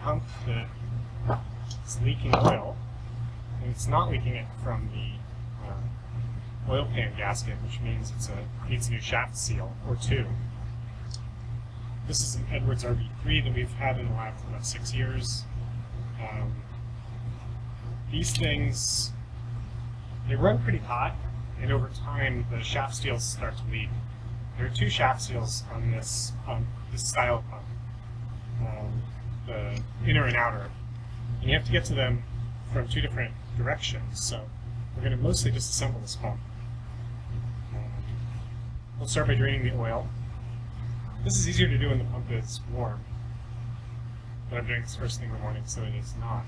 pump that is leaking oil, and it's not leaking it from the oil pan gasket, which means it needs a new shaft seal, or two. This is an Edwards RV3 that we've had in the lab for about 6 years. These things, they run pretty hot, and over time the shaft seals start to leak. There are two shaft seals on this pump, this style of pump, the inner and outer, and you have to get to them from two different directions, so we're going to mostly disassemble this pump. We'll start by draining the oil. This is easier to do when the pump is warm, but I'm doing this first thing in the morning, so it is not.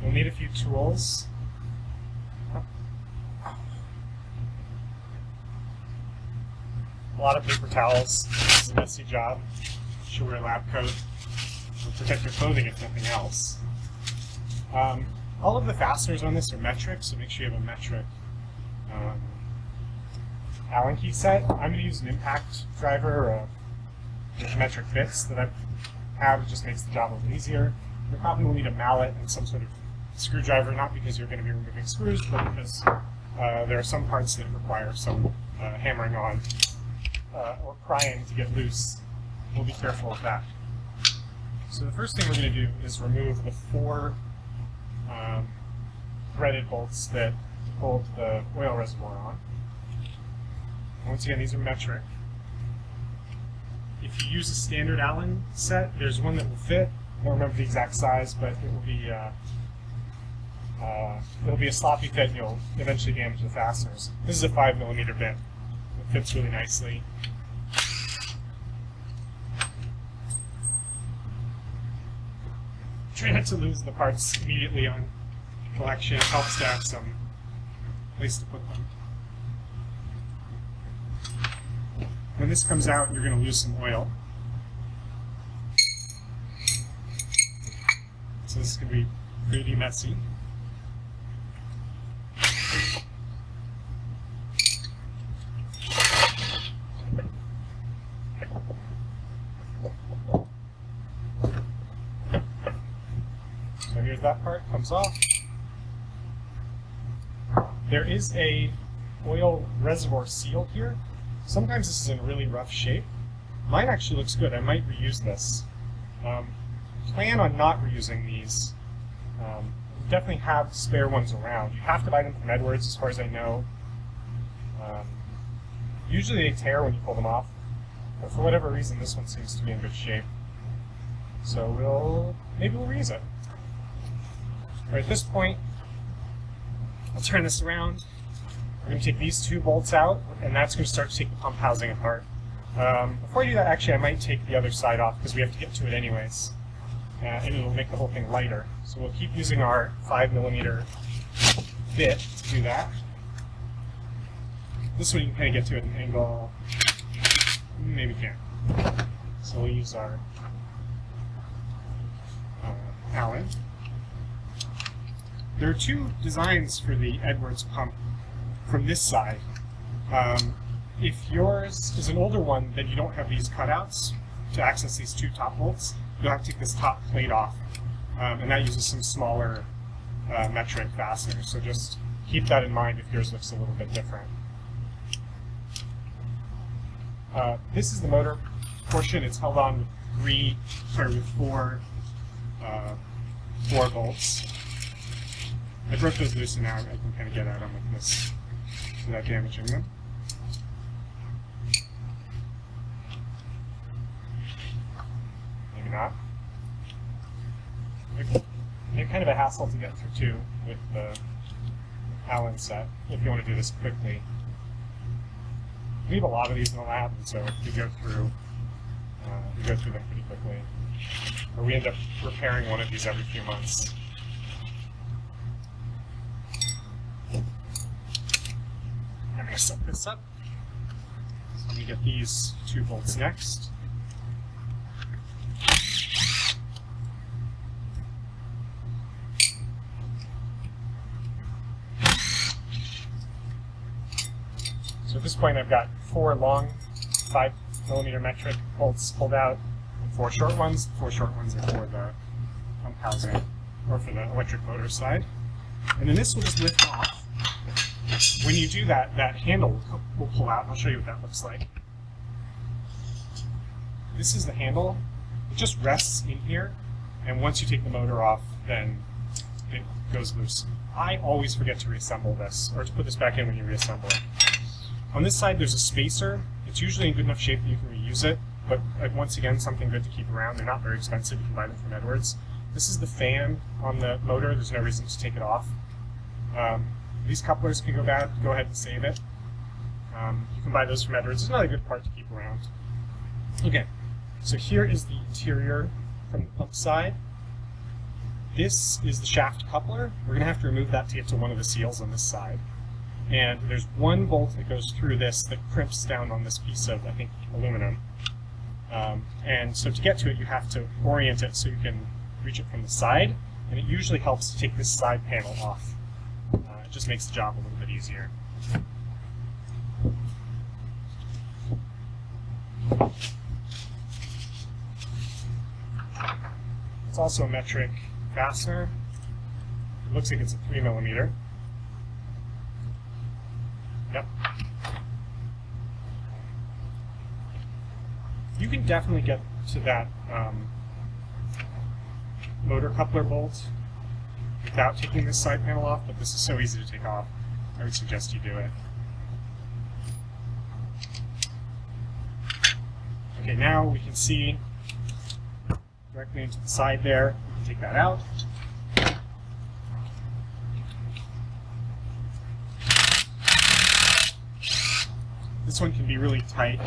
You'll need a few tools. A lot of paper towels. This is a messy job. You should wear a lab coat. It'll protect your clothing if nothing else. All of the fasteners on this are metric, so make sure you have a metric Allen key set. I'm going to use an impact driver with metric bits that I have. It just makes the job a little easier. You probably will need a mallet and some sort of screwdriver, not because you're going to be removing screws, but because there are some parts that require some hammering on or prying to get loose. We'll be careful of that. So the first thing we're going to do is remove the 4 threaded bolts that hold the oil reservoir on. Once again, these are metric. If you use a standard Allen set, there's one that will fit. I don't remember the exact size, but it'll be a sloppy fit, and you'll eventually damage the fasteners. This is a 5mm bit. It fits really nicely. Try not to lose the parts immediately on collection. It helps to have some place to put them. When this comes out, you're going to lose some oil. So this is going to be pretty messy. So here's that part, comes off. There is a oil reservoir seal here. Sometimes this is in really rough shape. Mine actually looks good. I might reuse this. Plan on not reusing these. Definitely have spare ones around. You have to buy them from Edwards, as far as I know. Usually they tear when you pull them off, but for whatever reason this one seems to be in good shape. So maybe we'll reuse it. All right, at this point, I'll turn this around. We're going to take these 2 bolts out, and that's going to start to take the pump housing apart. Before I do that, actually, I might take the other side off because we have to get to it anyways, and it'll make the whole thing lighter. So we'll keep using our 5mm bit to do that. This one you can kind of get to at an angle. Maybe can't. So we'll use our Allen. There are 2 designs for the Edwards pump from this side. If yours is an older one, then you don't have these cutouts to access these 2 top bolts. You'll have to take this top plate off, and that uses some smaller metric fasteners. So just keep that in mind if yours looks a little bit different. This is the motor portion. It's held on with 4 bolts. I broke those loose, and now I can kind of get at them with this without damaging them. Maybe not. They're kind of a hassle to get through too with the Allen set if you want to do this quickly. We have a lot of these in the lab, and so we go through them pretty quickly. Or we end up repairing one of these every few months. I'm going to set this up. So let me get these 2 bolts next. point, I've got 4 long 5mm metric bolts pulled out and 4 short ones. The 4 short ones are for the pump housing, or for the electric motor side. And then this will just lift off. When you do that, that handle will pull out. I'll show you what that looks like. This is the handle. It just rests in here, and once you take the motor off, then it goes loose. I always forget to reassemble this, or to put this back in when you reassemble it. On this side, there's a spacer. It's usually in good enough shape that you can reuse it, but once again, something good to keep around. They're not very expensive. You can buy them from Edwards. This is the fan on the motor. There's no reason to take it off. These couplers can go bad. Go ahead and save it. You can buy those from Edwards. It's not a good part to keep around. Okay, so here is the interior from the pump side. This is the shaft coupler. We're going to have to remove that to get to one of the seals on this side. And there's one bolt that goes through this that crimps down on this piece of, I think, aluminum. And so to get to it, you have to orient it so you can reach it from the side. And it usually helps to take this side panel off. It just makes the job a little bit easier. It's also a metric fastener. It looks like it's a 3mm. Yep. You can definitely get to that motor coupler bolt without taking this side panel off, but this is so easy to take off, I would suggest you do it. Okay, now we can see directly into the side there. We can take that out. This one can be really tight,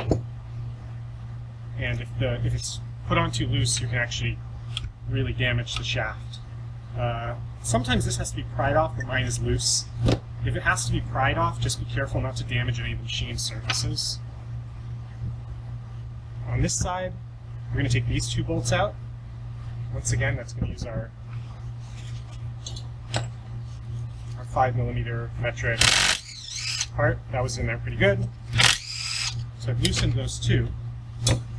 and if it's put on too loose, you can actually really damage the shaft. Sometimes this has to be pried off, but mine is loose. If it has to be pried off, just be careful not to damage any of the machine surfaces. On this side, we're going to take these 2 bolts out. Once again, that's going to use our 5mm metric part. That was in there pretty good. So I've loosened those 2.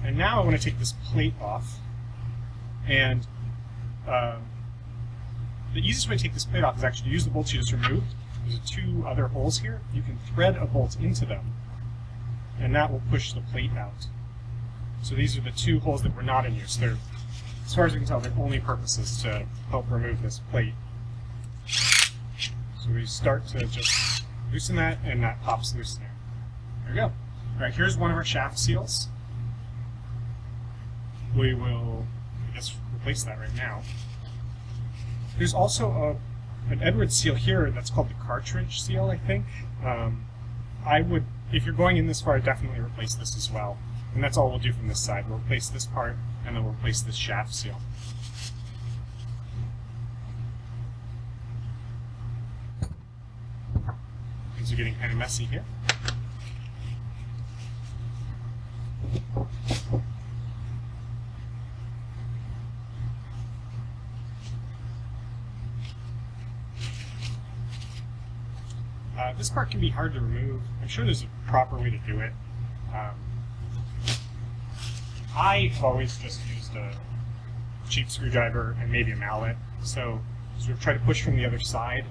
And now I want to take this plate off. And the easiest way to take this plate off is actually to use the bolts you just removed. There's 2 other holes here. You can thread a bolt into them, and that will push the plate out. So these are the 2 holes that were not in use. They're, as far as I can tell, their only purpose is to help remove this plate. So we start to just loosen that, and that pops loose there. There we go. All right, here's one of our shaft seals. We will, I guess, replace that right now. There's also an Edwards seal here that's called the cartridge seal, I think. I would, if you're going in this far, I'd definitely replace this as well. And that's all we'll do from this side. We'll replace this part, and then we'll replace this shaft seal. Things are getting kind of messy here. This part can be hard to remove. I'm sure there's a proper way to do it. I've always just used a cheap screwdriver and maybe a mallet, so sort of try to push from the other side.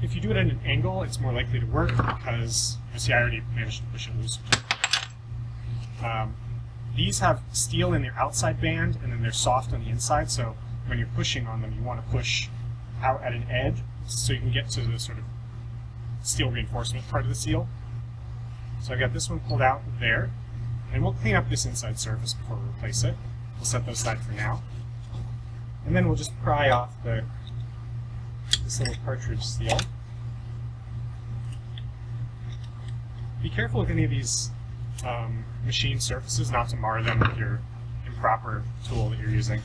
If you do it at an angle, it's more likely to work because, you see, I already managed to push it loose. These have steel in their outside band, and then they're soft on the inside, so when you're pushing on them, you want to push out at an edge so you can get to the sort of steel reinforcement part of the seal. So I've got this one pulled out there, and we'll clean up this inside surface before we replace it. We'll set those aside for now. And then we'll just pry off this little cartridge seal. Be careful with any of these machine surfaces not to mar them with your improper tool that you're using.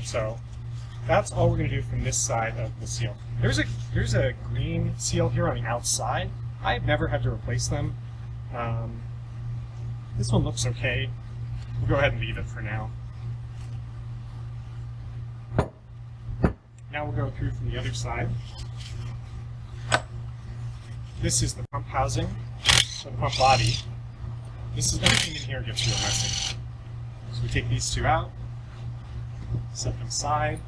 So that's all we're going to do from this side of the seal. There's a green seal here on the outside. I've never had to replace them. This one looks okay. We'll go ahead and leave it for now. Now we'll go through from the other side. This is the pump housing. of the pump body, everything in here gets real messy. So we take these two out, set them aside.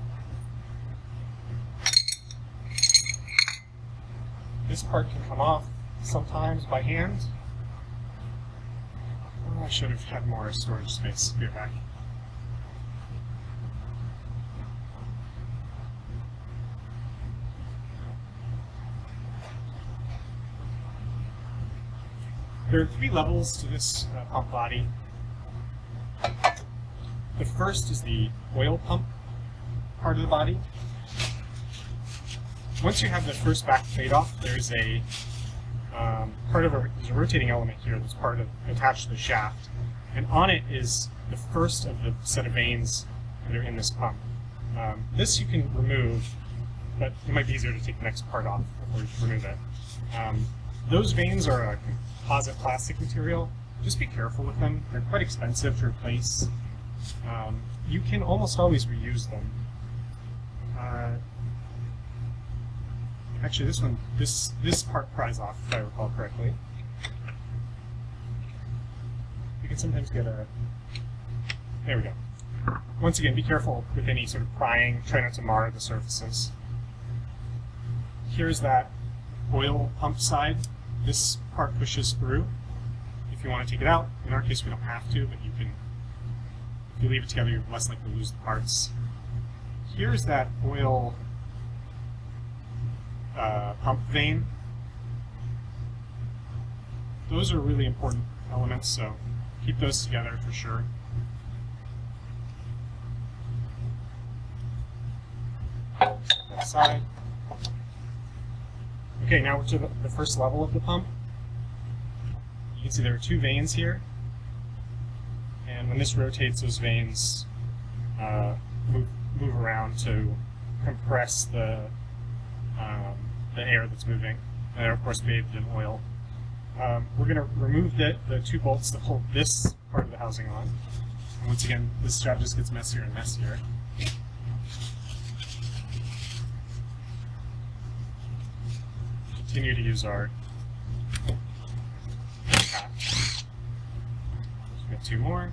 This part can come off sometimes by hand. Oh, I should have had more storage space. Be right back. There are 3 levels to this pump body. The first is the oil pump part of the body. Once you have the first back plate off, there's a there's a rotating element here that's attached to the shaft, and on it is the first of the set of vanes that are in this pump. This you can remove, but it might be easier to take the next part off before you remove it. Those vanes are a composite plastic material. Just be careful with them. They're quite expensive to replace. You can almost always reuse them. Actually, this part pries off, if I recall correctly. You can sometimes get a... There we go. Once again, be careful with any sort of prying. Try not to mar the surfaces. Here's that oil pump side. This part pushes through. If you want to take it out, in our case we don't have to, but you can. If you leave it together, you're less likely to lose the parts. Here's that oil pump vane. Those are really important elements, so keep those together for sure. That side. Okay, now we're to the first level of the pump. You can see there are 2 vanes here, and when this rotates, those vanes move around to compress the air that's moving. And they're of course bathed in oil. We're going to remove the 2 bolts that hold this part of the housing on. And once again, this job just gets messier and messier. Continue to use our impact. We've got 2 more.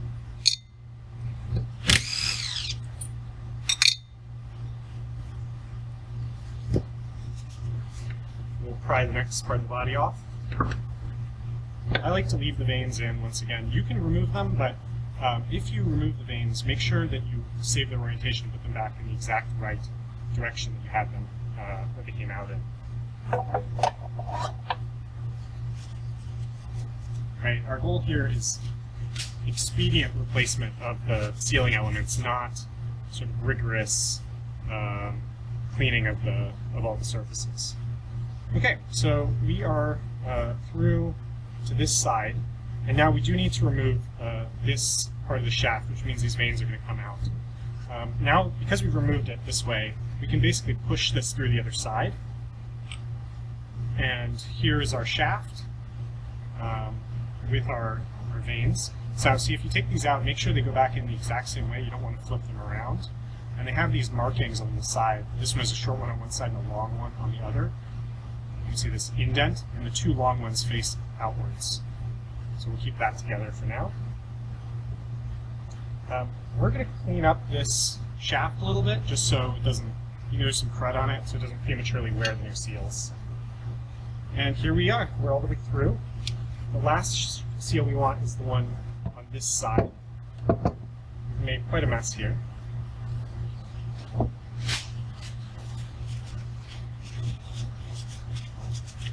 We'll pry the next part of the body off. I like to leave the vanes in once again. You can remove them, but if you remove the vanes, make sure that you save their orientation and put them back in the exact right direction that you had them, that they came out in. Right, our goal here is expedient replacement of the sealing elements, not sort of rigorous cleaning of all the surfaces. Okay, so we are through to this side, and now we do need to remove this part of the shaft, which means these vanes are going to come out. Now, because we've removed it this way, we can basically push this through the other side. And here is our shaft with our vanes. So see, if you take these out, make sure they go back in the exact same way. You don't want to flip them around. And they have these markings on the side. This one is a short one on one side and a long one on the other. You can see this indent, and the 2 long ones face outwards. So we'll keep that together for now. We're going to clean up this shaft a little bit, just so it doesn't, there's some crud on it, so it doesn't prematurely wear the new seals. And here we are. We're all the way through. The last seal we want is the one on this side. We've made quite a mess here.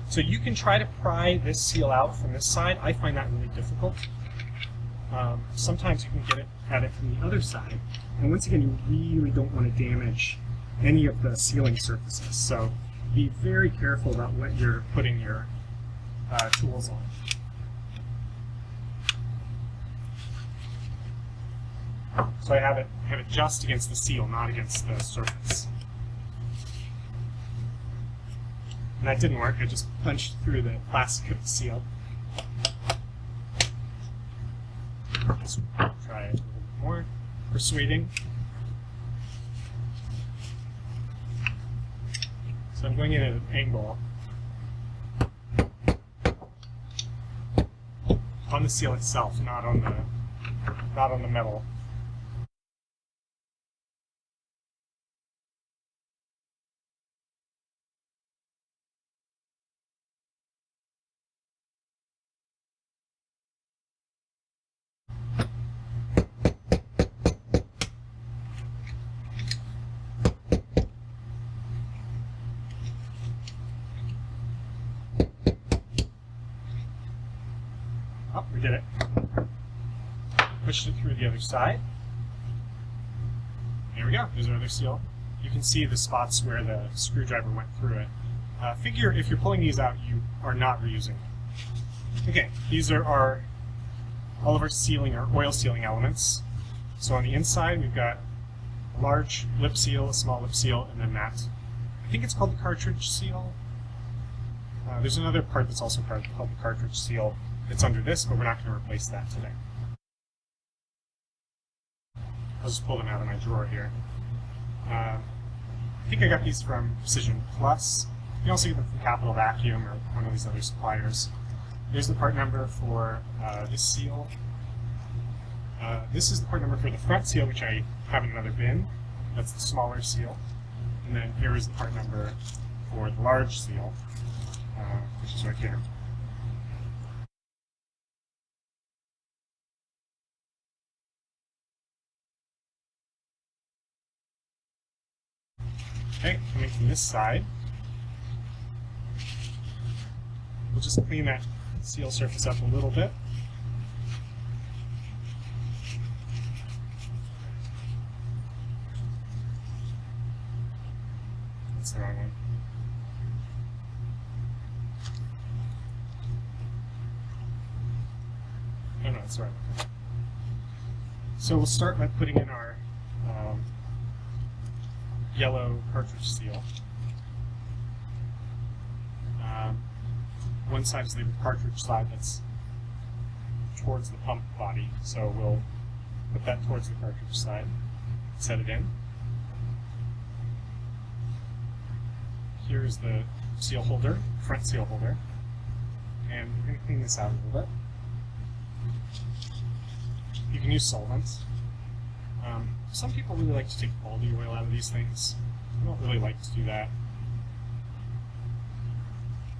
So you can try to pry this seal out from this side. I find that really difficult. Sometimes you can get at it from the other side. And once again, you really don't want to damage any of the sealing surfaces. So be very careful about what you're putting your tools on. So I have it just against the seal, not against the surface. And that didn't work. I just punched through the plastic of the seal. Let's try it a little bit more. Persuading. So I'm going in at an angle. the seal itself, not on the metal. Oh, we did it. Pushed it through the other side. There we go. There's our other seal. You can see the spots where the screwdriver went through it. Figure if you're pulling these out, you are not reusing them. Okay, these are all of our sealing, our oil sealing elements. So on the inside, we've got a large lip seal, a small lip seal, and then that. I think it's called the cartridge seal. There's another part that's also called the cartridge seal. It's under this, but we're not going to replace that today. I'll just pull them out of my drawer here. I think I got these from Precision Plus. You can also get them from Capital Vacuum or one of these other suppliers. Here's the part number for this seal. This is the part number for the front seal, which I have in another bin. That's the smaller seal. And then here is the part number for the large seal, which is right here. Okay, coming from this side, we'll just clean that seal surface up a little bit. That's the wrong one. Oh no, that's the right one. So we'll start by putting in our yellow cartridge seal. One side is the cartridge side that's towards the pump body, so we'll put that towards the cartridge side, set it in. Here's the seal holder, front seal holder, and we're going to clean this out a little bit. You can use solvents. Some people really like to take all the oil out of these things. I don't really like to do that.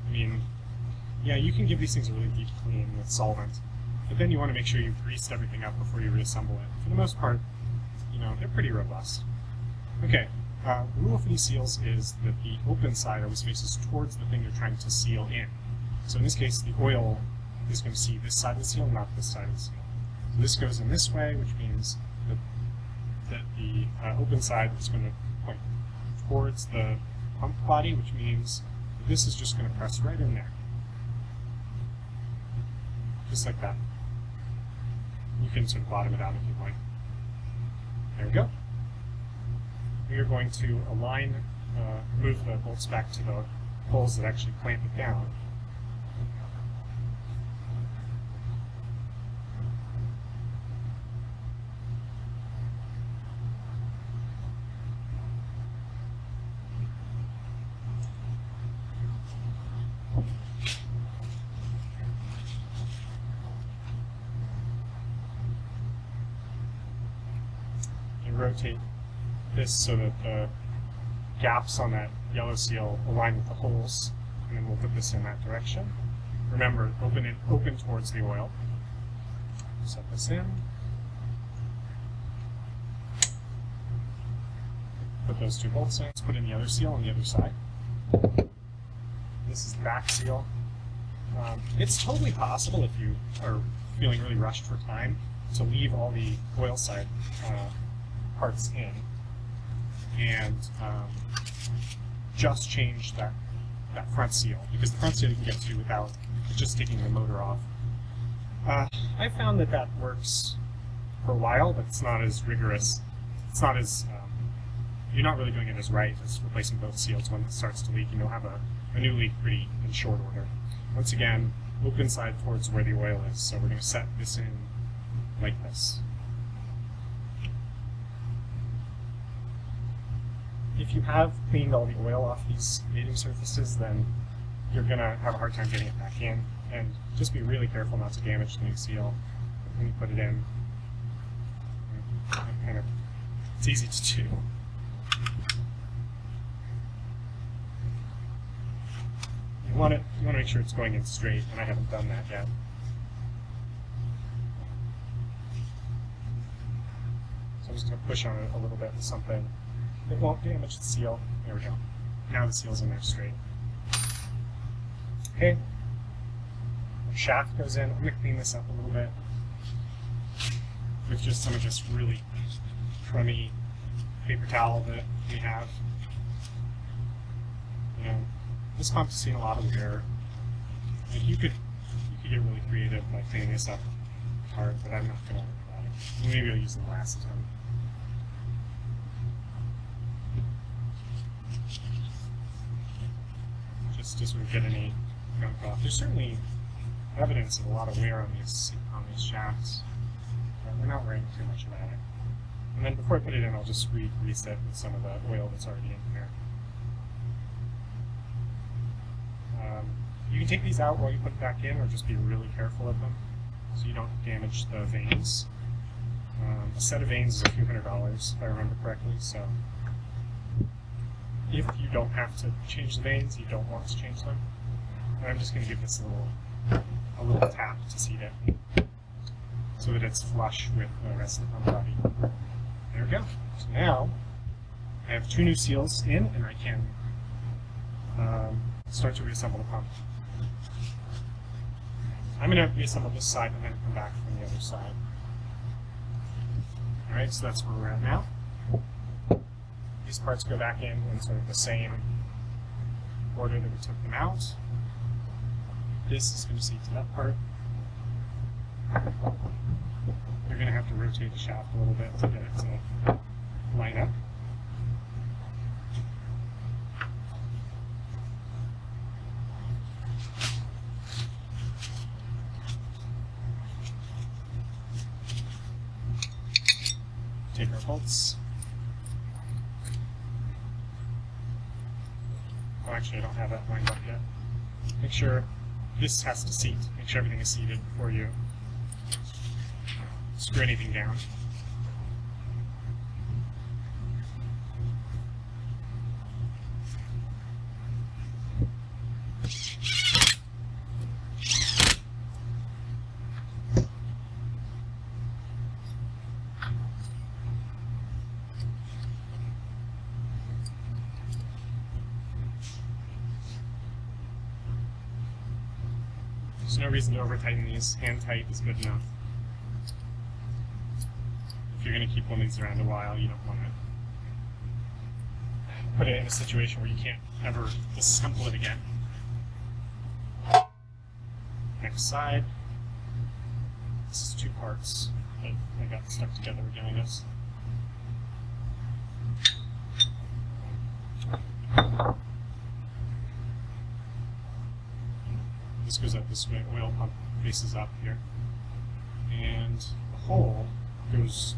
I mean, yeah, you can give these things a really deep clean with solvent, but then you want to make sure you've greased everything up before you reassemble it. For the most part, you know, they're pretty robust. Okay, the rule for these seals is that the open side always faces towards the thing you're trying to seal in. So in this case, the oil is going to see this side of the seal, not this side of the seal. So this goes in this way, which means that the open side is going to point towards the pump body, which means that this is just going to press right in there. Just like that. You can sort of bottom it out if you like. There we go. We are going to align, move the bolts back to the holes that actually clamp it down. Rotate this so that the gaps on that yellow seal align with the holes, and then we'll put this in that direction. Remember, open towards the oil. Set this in. Put those two bolts in. Let's put in the other seal on the other side. This is the back seal. It's totally possible, if you are feeling really rushed for time, to leave all the oil side parts in and just change that front seal, because the front seal you can get to without just taking the motor off. I found that works for a while, but it's not as rigorous. It's not as you're not really doing it as right as replacing both seals. When it starts to leak, and you'll have a new leak pretty in short order. Once again, open side towards where the oil is, so we're going to set this in like this. If you have cleaned all the oil off these mating surfaces, then you're going to have a hard time getting it back in. And just be really careful not to damage the new seal when you put it in. It's easy to do. You want to make sure it's going in straight, and I haven't done that yet. So I'm just going to push on it a little bit with something. It won't damage the seal. There we go. Now the seal's in there straight. Okay. Our shaft goes in. I'm going to clean this up a little bit with just some of this really crummy paper towel that we have. You know, this pump's seen a lot of wear. And you could get really creative by cleaning this up hard, but I'm not going to worry about it. Maybe I'll use the glasses on. Just to sort of get any gunk off. There's certainly evidence of a lot of wear on these shafts, but we're not worrying too much about it. And then before I put it in, I'll just re-grease it with some of the oil that's already in here. You can take these out while you put it back in, or just be really careful of them so you don't damage the vanes. A set of vanes is a few $100s, if I remember correctly, so if you don't have to change the vanes, you don't want to change them. And I'm just going to give this a little tap to seat it so that it's flush with the rest of the pump body. There we go. So now I have 2 new seals in, and I can start to reassemble the pump. I'm going to reassemble this side and then come back from the other side. Alright, so that's where we're at now. These parts go back in sort of the same order that we took them out. This is going to seat to that part. You're going to have to rotate the shaft a little bit to get it to line up. Take our bolts. Oh, actually, I don't have that lined up yet. Make sure this has to seat. Make sure everything is seated before you screw anything down. There's no reason to over-tighten these. Hand tight is good enough. If you're going to keep one of these around a while, you don't want to put it in a situation where you can't ever disassemble it again. Next side. This is 2 parts. I got stuck together doing this. This goes up this way, oil pump faces up here. And the hole goes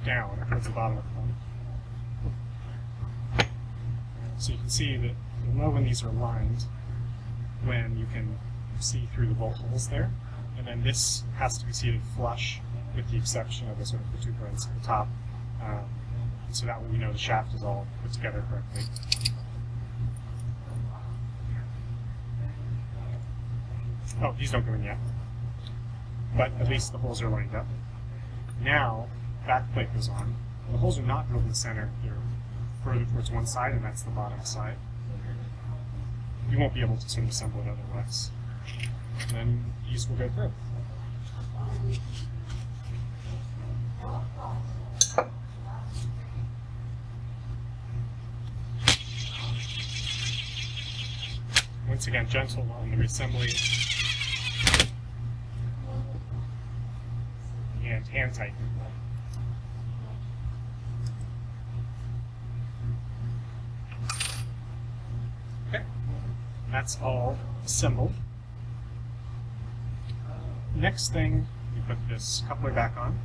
down towards the bottom of the pump. So you can see that you'll know when these are lined when you can see through the bolt holes there. And then this has to be seated flush with the exception of the sort of protuberance at the top. So that way we know the shaft is all put together correctly. Oh, these don't go in yet. But at least the holes are lined up. Now, back plate goes on. The holes are not drilled in the center. They're further towards one side, and that's the bottom side. You won't be able to sort of assemble it otherwise. And then these will go through. Once again, gentle on the reassembly. And hand tighten. Okay, that's all assembled. Next thing, we put this coupler back on.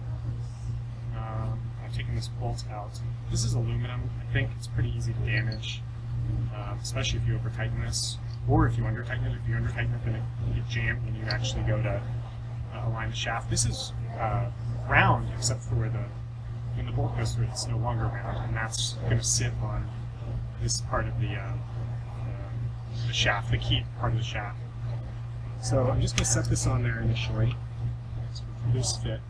I've taken this bolt out. This is aluminum. I think it's pretty easy to damage, especially if you over tighten this. or if you under-tighten it, then it get jammed when you actually go to align the shaft. This is round, except for where when the bolt goes through, it's no longer round, and that's going to sit on this part of the shaft, the key part of the shaft. So I'm just going to set this on there initially. So loose fit.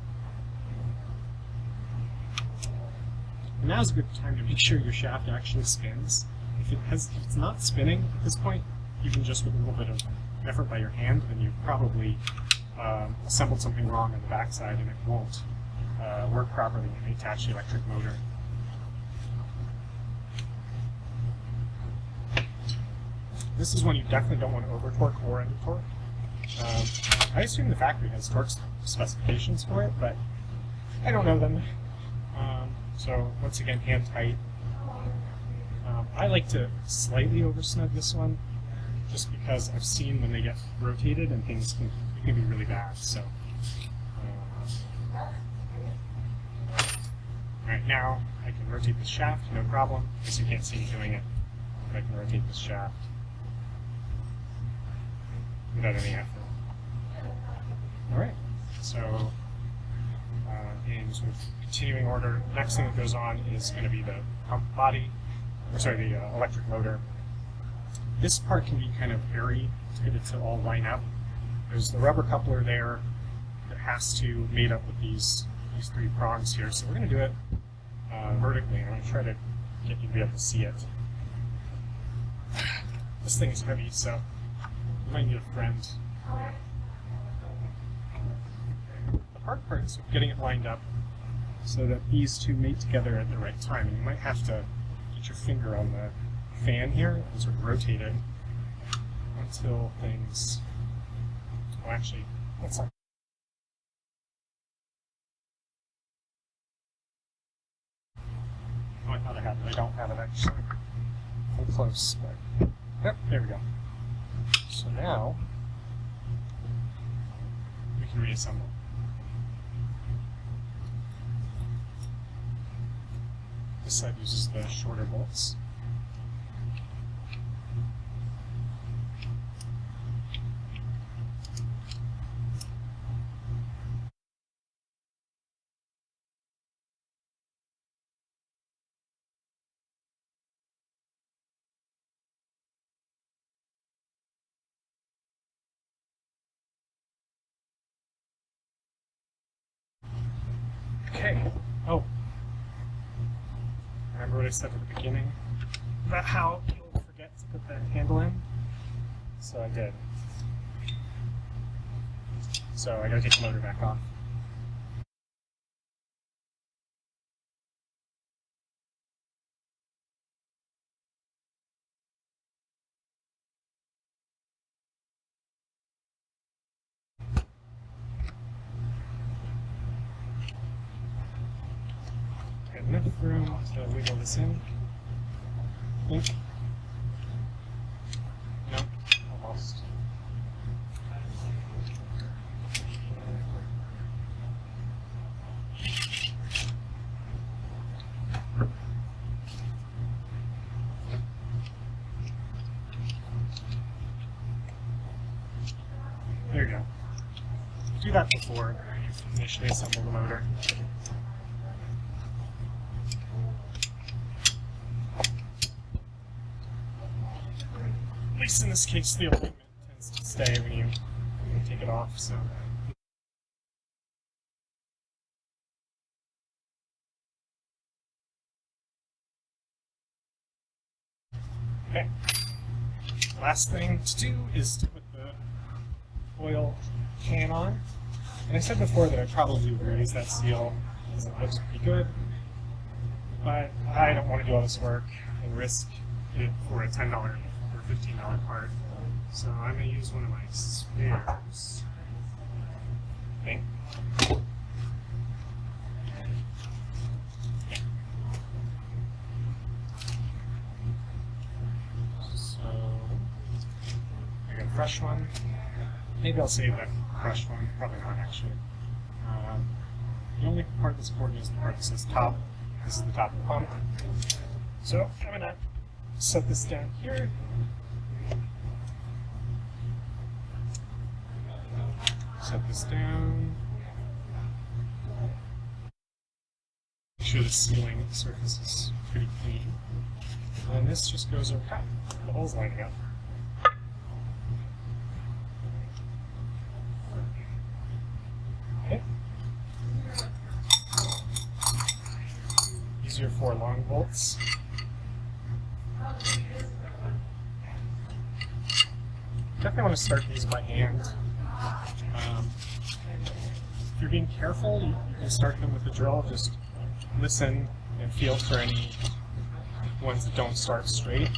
And now's a good time to make sure your shaft actually spins. If it's not spinning at this point, even just with a little bit of effort by your hand, then you've probably assembled something wrong on the backside, and it won't work properly when you attach the electric motor. This is one you definitely don't want to over torque or under torque. I assume the factory has torque specifications for it, but I don't know them. So once again, hand tight. I like to slightly over snug this one, just because I've seen when they get rotated and things can be really bad. So, right now I can rotate the shaft, no problem. I guess you can't see me doing it, but I can rotate this shaft without any effort. All right, so in sort of continuing order, next thing that goes on is going to be the pump body, or sorry, the electric motor. This part can be kind of hairy to get it to all line up. There's the rubber coupler there that has to mate up with these three prongs here. So we're going to do it vertically, and I'm going to try to get you to be able to see it. This thing is heavy, so you might need a friend. The hard part is getting it lined up so that these two mate together at the right time, and you might have to get your finger on the fan here and sort of rotate it until things. Well, actually, that's not. Oh, I thought I had it. I don't have it actually. I'm close, but yep, there we go. So now we can reassemble. This side uses the shorter bolts. Okay. Oh. Remember what I said at the beginning about how you'll forget to put the handle in? So I did. So I gotta take the motor back off. Got enough room to wiggle this in. Think. No, almost. There you go. Do that before you initially assemble the motor. At least in this case, the alignment tends to stay when you take it off. So. Okay. Last thing to do is to put the oil can on. And I said before that I probably would reuse that seal because it looks pretty good. But I don't want to do all this work and risk it for a $10 or $15 part. So I'm going to use one of my spares. Okay. So I got a fresh one. Maybe I'll save that crushed one. Probably not, actually. The only part that's important is the part that says top. This is the top of the pump. So I'm going to set this down here. set this down. Make sure the sealing surface is pretty clean. And this just goes over top. The hole's lining up. Okay. These are your 4 long bolts. Definitely want to start these by hand. If you're being careful, you can start them with a drill. Just listen and feel for any ones that don't start straight.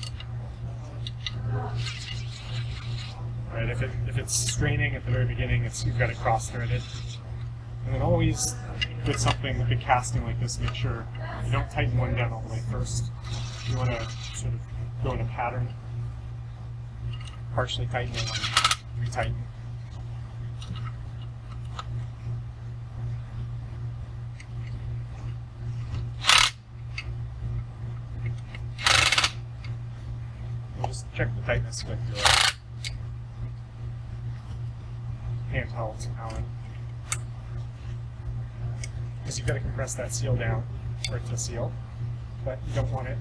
Right, if it's straining at the very beginning, you've got it cross-threaded. And then always with something, a big casting like this, make sure you don't tighten one down all the way first. You want to sort of go in a pattern, partially tighten it, retighten. Just check the tightness with your handheld Allen, because you've got to compress that seal down for it to seal, but you don't want it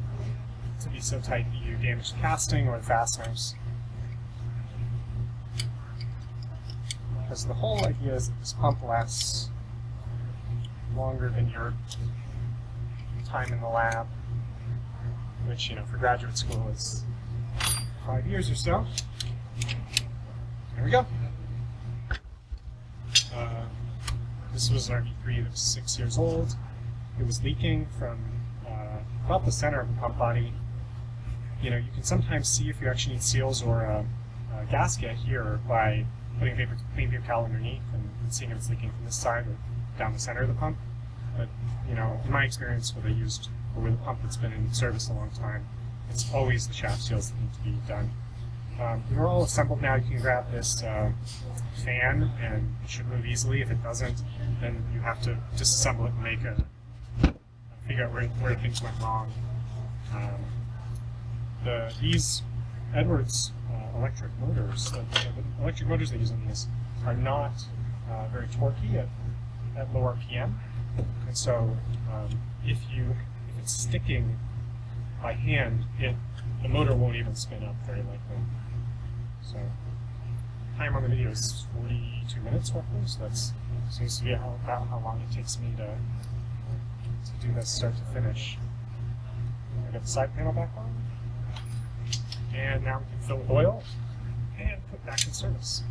to be so tight that you damage the casting or the fasteners. Because the whole idea is that this pump lasts longer than your time in the lab, which, you know, for graduate school is 5 years or so. There we go. This was an RV3 that was 6 years old. It was leaking from about the center of the pump body. You know, you can sometimes see if you actually need seals or a gasket here by putting a clean paper towel underneath and seeing if it's leaking from this side or down the center of the pump. But, you know, in my experience with a pump that's been in service a long time, it's always the shaft seals that need to be done. They're all assembled now. You can grab this fan and it should move easily. If it doesn't, then you have to disassemble it and figure out where things went wrong. These Edwards electric motors, the electric motors they use on these, are not very torquey at low RPM, and so if it's sticking by hand, the motor won't even spin up very likely. So time on the video is 42 minutes roughly, so that seems to be about how long it takes me to do this start to finish. I got the side panel back on, and now we can fill with oil and put back in service.